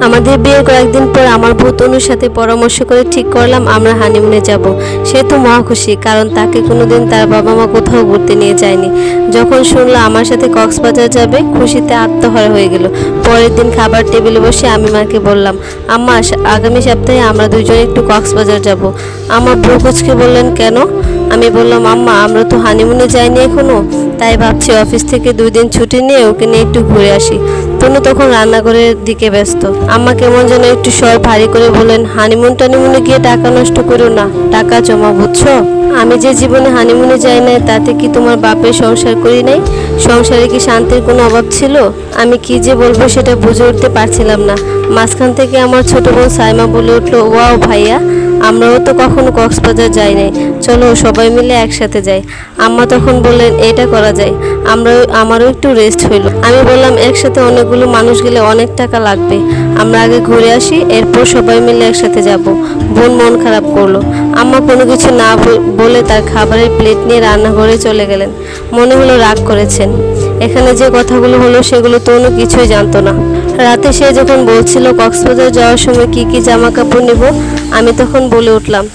আমাদের বিয়ের কয়েকদিন পর আমার বউ তনুর সাথে পরামর্শ করে ঠিক করলাম আমরা হানিমুনে যাব। সে তো মহা খুশি, কারণ তাকে কোনোদিন তার বাবা মা কোথাও ঘুরতে নিয়ে যায়নি। যখন শুনলো আমার সাথে কক্সবাজার যাবে, খুশিতে আত্মহারা হয়ে গেল। পরের দিন খাবার টেবিলে বসে আমি মাকে বললাম, আম্মা আগামী সপ্তাহে আমরা দুজনে একটু কক্সবাজার যাব। আমার বউ কুচকে বললেন, কেন? আমি বললাম, আম্মা আমরা তো হানিমুনে যাইনি এখনো, তাই ভাবছি অফিস থেকে 2 দিন ছুটি নিয়ে ওকে নিয়ে একটু ঘুরে আসি। তনু তখন রান্নাঘরের দিকে ব্যস্ত। আম্মা কেমন যেন একটু স্বর ভারী করে বলেন, হানিমুনে গিয়ে টাকা নষ্ট করো না, টাকা জমা, বুঝছো? আমি যে জীবনে হানিমুনে যাই নাই, তাতে কি তোমার বাপের সংসার করি নাই? সংসারে কি শান্তির কোনো অভাব ছিল? আমি কি যে বলবো সেটা বুঝে উঠতে পারছিলাম না। মাঝখান থেকে আমার ছোট বোন সাইমা বলে উঠলো, ওয়াও ভাইয়া, আমরাও তো কখনো কক্সবাজার যাই নাই, চলো সবাই মিলে একসাথে যাই। আম্মা তখন বললেন, এটা করা যায়, আমারও একটু রেস্ট হইলো। আমি বললাম, একসাথে অনেকগুলো মানুষ গেলে অনেক টাকা লাগবে, আমরা আগে ঘুরে আসি, এরপর সবাই মিলে একসাথে যাব। বোন মন খারাপ করলো। আম্মা কোনো কিছু না বলে তার খাবারের প্লেট নিয়ে রান্নাঘরে চলে গেলেন। মনে হলো রাগ করেছেন। এখানে যে কথাগুলো হলো সেগুলো তনু কিছুই জানতো না। রাতে সে যখন বলছিল কক্সবাজার যাওয়ার সময় কি কি জামা কাপড় নিব, আমি তখন বলে উঠলাম,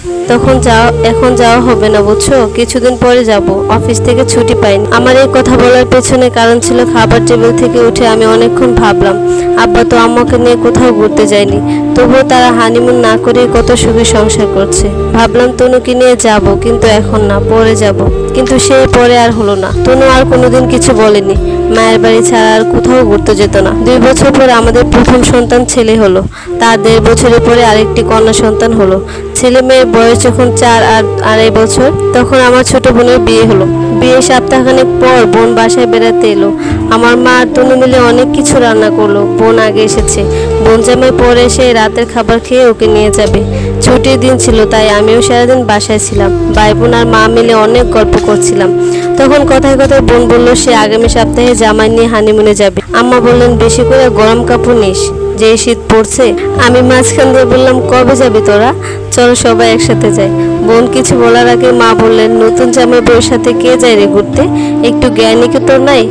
এখন যাওয়া হবে না, বুঝছো? কিছুদিন পরে যাব, অফিস থেকে ছুটি পাইনি। আমার এই কথা বলার পেছনে কারণ ছিল, খাবার টেবিল থেকে উঠে আমি অনেকক্ষণ ভাবলাম, আব্বা তো আম্মাকে নিয়ে কোথাও ঘুরতে যায়নি, তবুও তারা হানিমুন না করে কত সুখী সংসার করছে। ভাবলাম তনুকে নিয়ে যাব, কিন্তু এখন না, পরে যাব। কিন্তু সে পরে আর হলো না। তনু আর কোনোদিন কিছু বলেনি। মায়ের বাড়ি ছাড়া আর কোথাও ঘুরতে যেত না। 2 বছর পরে আমাদের প্রথম সন্তান ছেলে হলো। তার 1.5 বছরের পরে আরেকটি কন্যা সন্তান হলো। ছেলে মেয়ের বয়স যখন 4 আর 2.5 বছর, তখন আমার ছোট বোনের বিয়ে হলো। বিয়ের সপ্তাহখানেক পর বোন বাসায় বেড়াতে এলো। আমার মা আর তনু মিলে অনেক কিছু রান্না করলো। বোন আগে এসেছে, বোন জামাই পরে এসে রাতের খাবার খেয়ে ওকে নিয়ে যাবে। ছুটির দিন ছিল, তাই আমিও সারাদিন বাসায় ছিলাম। ভাই বোন আর মা মিলে অনেক গল্প করছিলাম। তখন কথায় কথায় বোন বলল সে আগামী সপ্তাহে জামাই নিয়ে হানিমুনে যাবে। আম্মা বললেন, বেশি করে গরম কাপড় নিস, যে শীত পড়ছে। আমি মাঝখান দিয়ে বললাম, কবে যাবি তোরা? চলো সবাই একসাথে যাই। বোন কিছু বলার আগে মা বললেন, নতুন জামাই বউর সাথে কে যায় রে ঘুরতে? একটু জ্ঞানী কি তোর নাই?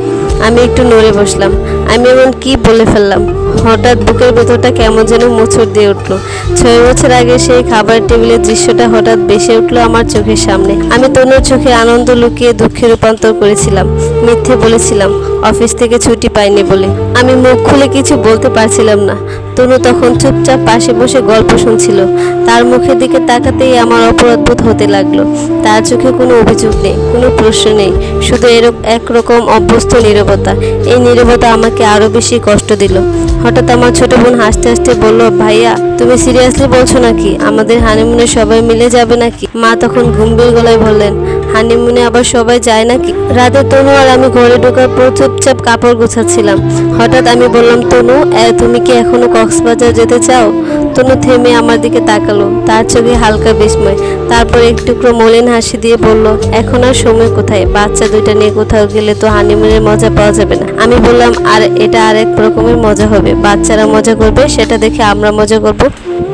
আমি একটু নড়ে বসলাম। আমি এমন কি বলে ফেললাম? হঠাৎ বুকের ভেতরটা কেমন যেন মোচড় দিয়ে উঠলো। 6 বছর আগে সেই খাবারের টেবিলের দৃশ্যটা হঠাৎ ভেসে উঠলো আমার চোখের সামনে। আমি তনুর চোখে আনন্দ লুকিয়ে দুঃখে রূপান্তর করেছিলাম। মিথ্যে বলেছিলাম অফিস থেকে ছুটি পাইনি বলে। আমি মুখ খুলে কিছু বলতে পারছিলাম না। তনু তখন চুপচাপ পাশে বসে গল্প শুনছিল। তার মুখের দিকে তাকাতেই আমার অপরাধবোধ হতে লাগলো। তার চোখে কোনো অভিযোগ নেই, কোনো প্রশ্ন নেই, শুধু একরকম অভ্যস্ত নীরবতা। এই নীরবতা আমাকে আরো বেশি কষ্ট দিল। হঠাৎ আমার ছোট বোন হাসতে হাসতে বলল, ভাইয়া তুমি সিরিয়াসলি বলছো নাকি আমাদের হানিমুনে সবাই মিলে যাবে নাকি? মা তখন গম্ভীর গলায় বললেন, হানিমুনে আবার সবাই যায় নাকি? রাতে তনু আর আমি ঘরে ঢোকার পর চুপচাপ কাপড় গোছাচ্ছিলাম। হঠাৎ আমি বললাম, তনু তুমি কি এখনো কক্সবাজার যেতে চাও? তনু থেমে আমার দিকে তাকালো, তার চোখে হালকা বিস্ময়, তারপর একটু মলিন হাসি দিয়ে বলল, এখন আর সময় কোথায়, বাচ্চা 2টা নিয়ে কোথাও গেলে তো হানিমুনের মজা পাওয়া যাবে না। আমি বললাম, আর এটা আরেক রকমের মজা হবে, বাচ্চারা মজা করবে, সেটা দেখে আমরা মজা করব।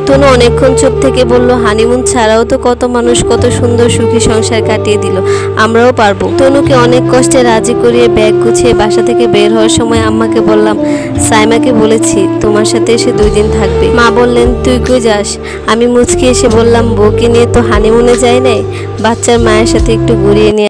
তনু অনেকক্ষণ চুপ থেকে বলল, হানিমুন ছাড়াও তো কত মানুষ কত সুন্দর সুখী সংসার কাটিয়ে দিল, আমরাও পারবো। তনুকে অনেক কষ্টে রাজি করিয়ে ব্যাগ গুছিয়ে বাসা থেকে বের হওয়ার সময় আম্মাকে বললাম, সাইমাকে বলেছি তোমার সাথে এসে 2 দিন থাকবে। মা বললেন, তুই কই যাস? আমি মুচকি এসে বললাম, বউকে নিয়ে তো হানিমুনে যাই নাই, বাচ্চার মায়ের সাথে একটু ঘুরিয়ে নিয়ে